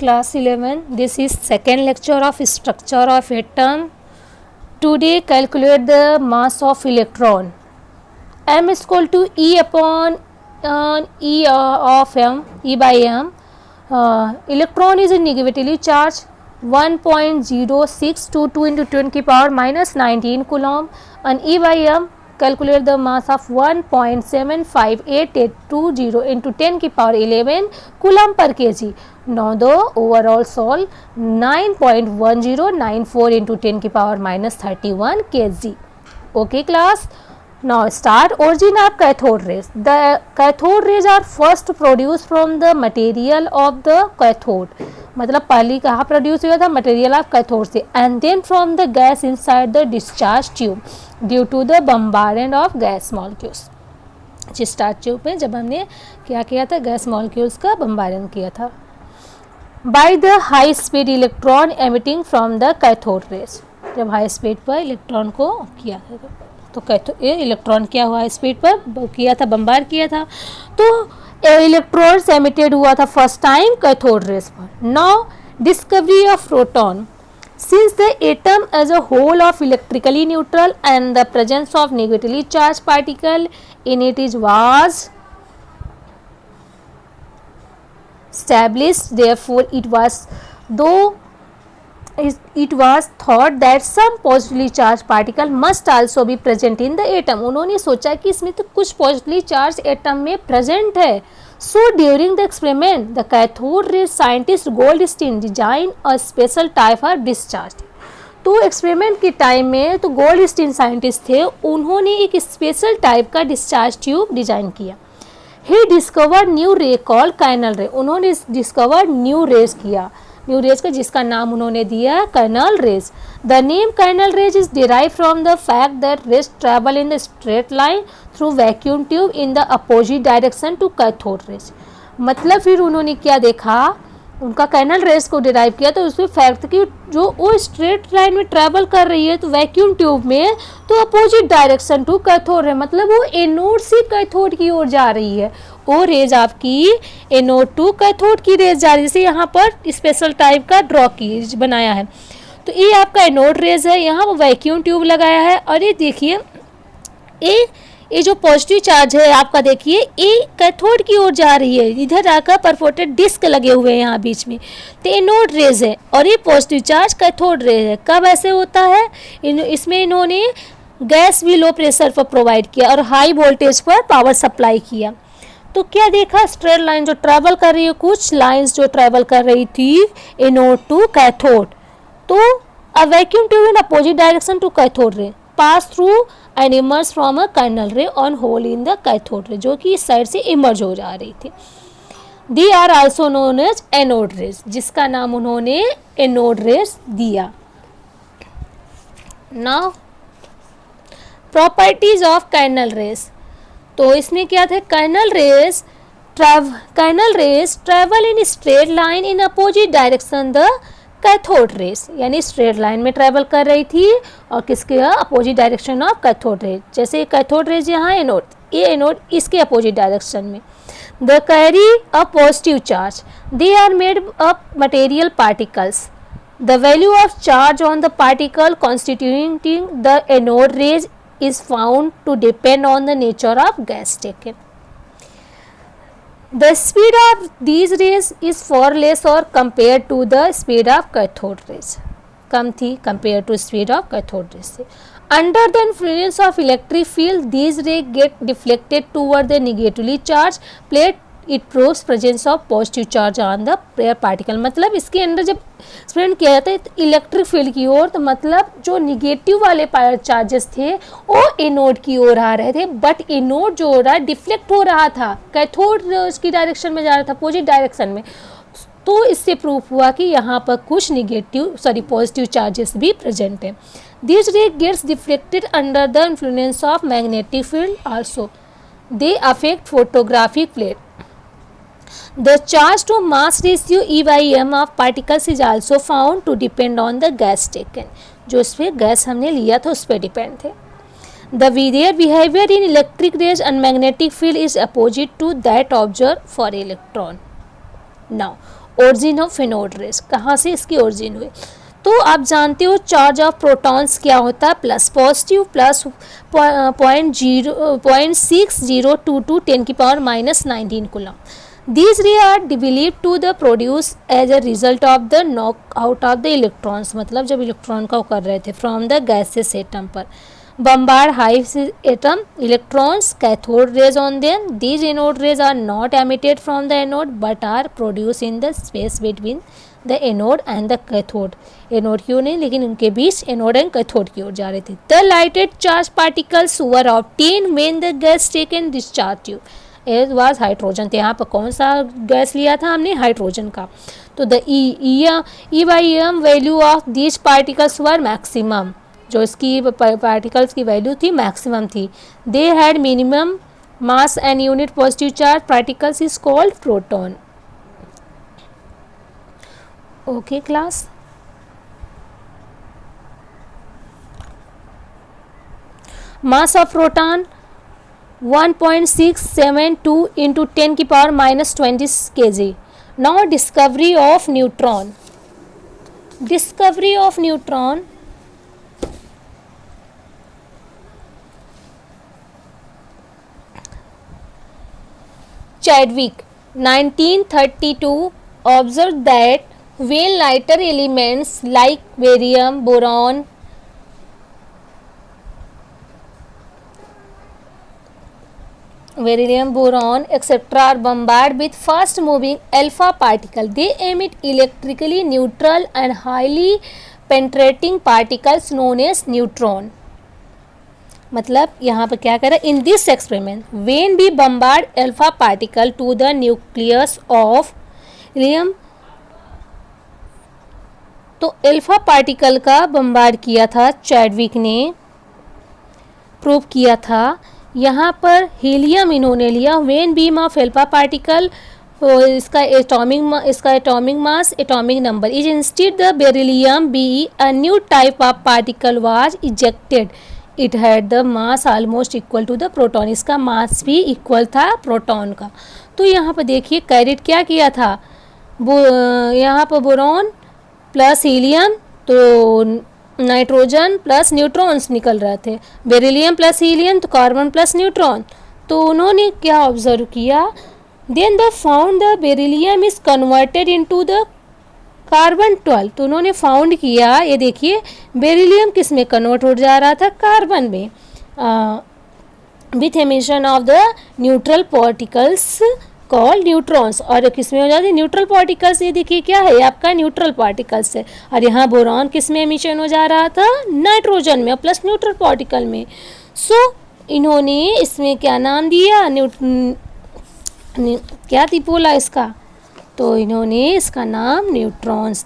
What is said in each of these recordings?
Class 11. This is second lecture of structure of atom. Today calculate the mass of electron. M is equal to E upon E of M, E by M. Electron is negatively charged 1.0622 into 10 की power minus 19 coulomb, and E by M calculate the mass of 1.758820 into 10 की power 11 coulomb per kg. Now the overall solve 9.1094 into 10 की power minus 31 kg. Okay class. Now start. Origin of cathode rays. The cathode rays are first produced from the material of the cathode. मतलब पहली कहाँ produce हुआ था? Material of cathode से. And then from the gas inside the discharge tube due to the bombardment of gas molecules. Discharge tube में जब हमने क्या किया था? गैस मॉलिक्यूल्स का बम्बार्डमेंट किया था. By the high speed electron emitting from the cathode raise. जब हाई स्पीड पर इलेक्ट्रॉन को किया था तो ये इलेक्ट्रॉन क्या हुआ? हाई स्पीड पर किया था, बम्बार्ड किया था, तो इलेक्ट्रॉन्स एमिटेड हुआ था फर्स्ट टाइम कैथोड रेज पर. Now discovery of proton. Since the atom as a whole of electrically neutral and the presence of negatively charge particle in it is was established, therefore it was thought that some positively charged particle must also be present in the atom. उन्होंने सोचा कि इसमें तो कुछ positively charged atom में present है. So during the experiment the cathode ray scientist Goldstein designed a special type of discharge. तो experiment के टाइम में तो गोल्डस्टीन साइंटिस्ट थे, उन्होंने एक स्पेशल टाइप का डिस्चार्ज ट्यूब डिजाइन किया. He discovered new ray called canal ray. उन्होंने डिस्कवर्ड न्यू रेज किया, न्यू रेज का जिसका नाम उन्होंने दिया canal rays. The name canal rays is derive from the fact that rays travel in the straight line through vacuum tube in the opposite direction to cathode rays. मतलब फिर उन्होंने क्या देखा? उनका कैनल रेज को डिराइव किया तो उसमें फैक्ट कि जो वो स्ट्रेट लाइन में ट्रैवल कर रही है तो वैक्यूम ट्यूब में, तो अपोजिट डायरेक्शन टू कैथोड है, मतलब वो एनोड से कैथोड की ओर जा रही है. वो रेज आपकी एनोड टू कैथोड की रेज जा रही है. जैसे यहाँ पर स्पेशल टाइप का ड्रॉ की बनाया है, तो ये आपका एनोड रेज है, यहाँ वो वैक्यूम ट्यूब लगाया है. और ये देखिए ये जो पॉजिटिव चार्ज है आपका, देखिए ये कैथोड की ओर जा रही है, इधर आकर परफोरेटेड डिस्क लगे हुए हैं यहाँ बीच में, तो एनोड रेज है और ये पॉजिटिव चार्ज कैथोड रेज है. कब ऐसे होता है? इसमें इन्होंने गैस भी लो प्रेशर पर प्रोवाइड किया और हाई वोल्टेज पर पावर सप्लाई किया. तो क्या देखा? स्ट्रेट लाइन जो ट्रैवल कर रही है, कुछ लाइंस जो ट्रैवल कर रही थी एनोड टू कैथोड, तो a vacuum tube in opposite direction to cathode ray pass through and emerge from a canal ray on hole in the cathode ray, जो कि इस साइड से इमर्ज हो जा रही थी. They are also known as anode rays, जिसका नाम उन्होंने एनोड रेज दिया. Now properties of canal rays. तो इसमें क्या थे? Canal rays travel in straight line in opposite direction the cathode rays, यानी स्ट्रेट लाइन में ट्रैवल कर रही थी और किसके opposite direction of cathode rays. जैसे कैथोड रेज यहाँ एनोड, ये एनोड इसके अपोजिट डायरेक्शन में. The carry a positive charge. They are made up material particles. The value of charge on the particle constituting the anode rays is found to depend on the nature of gas taken. The speed of these rays is far less or compared to the speed of cathode rays. कम थी compared to speed of cathode rays से. Under the influence of electric field, these rays get deflected toward the negatively charged plate. It proves presence of positive charge on the pair particle. मतलब इसके अंदर जब experiment किया जाता है तो electric field की ओर, तो मतलब जो निगेटिव वाले पायर चार्जेस थे वो एनोड की ओर आ रहे थे, बट एनोड जो हो रहा है डिफ्लेक्ट हो रहा था, कैथोड की डायरेक्शन में जा रहा था, अपोजिट डायरेक्शन में. तो इससे प्रूफ हुआ कि यहाँ पर कुछ पॉजिटिव चार्जेस भी प्रेजेंट है. This ray gets deflected under the influence of magnetic field also. They affect photographic plate. The charge to mass ratio E by M of particles is also found to depend on the gas taken. जो इस पर gas हमने लिया था उस पर depend थे. The their behavior in electric rays and magnetic field is opposite to that observed for electron. Now origin of anode rays, कहाँ से इसकी ओरिजिन हुई। तो आप जानते हो चार्ज ऑफ प्रोटॉन्स क्या होता है, plus positive plus 0.6022 10⁻⁻19 coulomb. These rays are developed to the produce as a result of the knockout of the electrons, मतलब जब इलेक्ट्रॉन का कर रहे थे from the gaseous atom पर bombard high atom electrons cathode rays on them. These anode rays are not emitted from the anode but are produced in the space between the anode and the cathode. Anode की ओर नहीं लेकिन उनके बीच anode and cathode की ओर जा रहे थे। The lighted charged particles were obtained when the gas taken discharge tube as was hydrogen. तो यहाँ पर कौन सा गैस लिया था हमने, हाइड्रोजन का। तो the e m value of this particles were maximum, जो इसकी पार्टिकल्स की वैल्यू थी मैक्सिमम थी। They had minimum mass and unit positive charge particles is called proton. Okay class, mass of proton 1.672 into 10⁻⁻20 kg. Now discovery of neutron. Discovery of neutron. Chadwick 1932 observed that when lighter elements like barium, boron, etc. are bombarded with fast moving alpha particle. They emit electrically neutral and highly penetrating particles known as neutron. मतलब यहाँ पर क्या करें, in this experiment when be bombard alpha particle to the nucleus of helium, तो alpha particle का bombard किया था Chadwick ने, प्रूव किया था। यहाँ पर हीलियम इन्होंने लिया, when beam of alpha particle, इसका atomic mass atomic number is instead the beryllium B, a new type of particle was ejected, it had the mass almost equal to the proton, इसका mass भी equal था proton का। तो यहाँ पर देखिए carat क्या किया था, यहाँ पर बोरॉन प्लस हीलियम, तो नाइट्रोजन प्लस न्यूट्रॉन्स निकल रहे थे, बेरिलियम प्लस हीलियम तो कार्बन प्लस न्यूट्रॉन। तो उन्होंने क्या ऑब्जर्व किया, then the found the beryllium is converted into the carbon 12, तो उन्होंने फाउंड किया, ये देखिए बेरिलियम किस में कन्वर्ट हो जा रहा था, कार्बन में, with emission of the neutral particles called neutrons, और किस में हो जाती है न्यूट्रल पार्टिकल्स, ये देखिए क्या है आपका न्यूट्रल पार्टिकल्स है। और यहाँ बोरॉन किस में एमिशन हो जा रहा था, नाइट्रोजन में प्लस न्यूट्रल पार्टिकल में। सो इन्होंने इसमें क्या नाम दिया, क्या थी बोला इसका, तो इन्होंने इसका नाम न्यूट्रॉन्स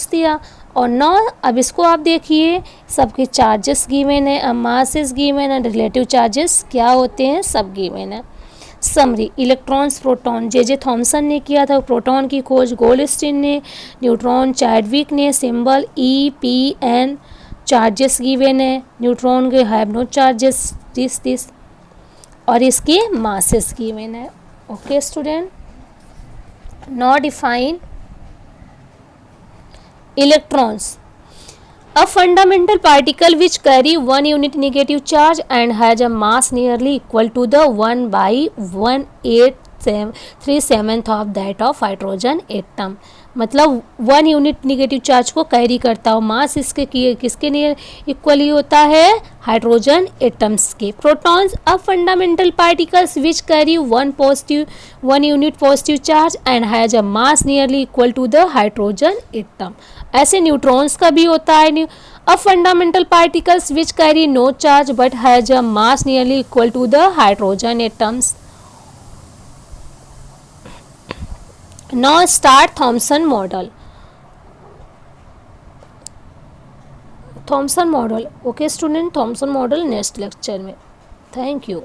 दिया। और नौ, अब इसको आप देखिए, सबके चार्जेस गिवन है, अब मासेस गिवन है, रिलेटिव चार्जेस क्या होते हैं सब गिवन है। Summary, electrons proton J Thomson ने किया था प्रोटॉन की खोज, गोल्डस्टीन ने, न्यूट्रॉन चैडविक ने, सिंबल EPN, चार्जेस गिवन है, न्यूट्रॉन के हैव नो चार्जेस दिस, और इसके मासेस गिवन है। Okay student, now define electrons, a fundamental particle which carry one unit negative charge and has a mass nearly equal to the 1/18737 of that of hydrogen atom, मतलब 1 unit negative charge को carry करता हो, mass इसके किसके near equally होता है, hydrogen atoms के। Protons a fundamental particles which carry 1 unit positive charge and has a mass nearly equal to the hydrogen atom. ऐसे न्यूट्रॉन्स का भी होता है, a fundamental particles which carry no charge but has a mass nearly equal to the hydrogen atoms. Now start Thomson model. Thomson model, okay student, Thomson model next lecture में। Thank you.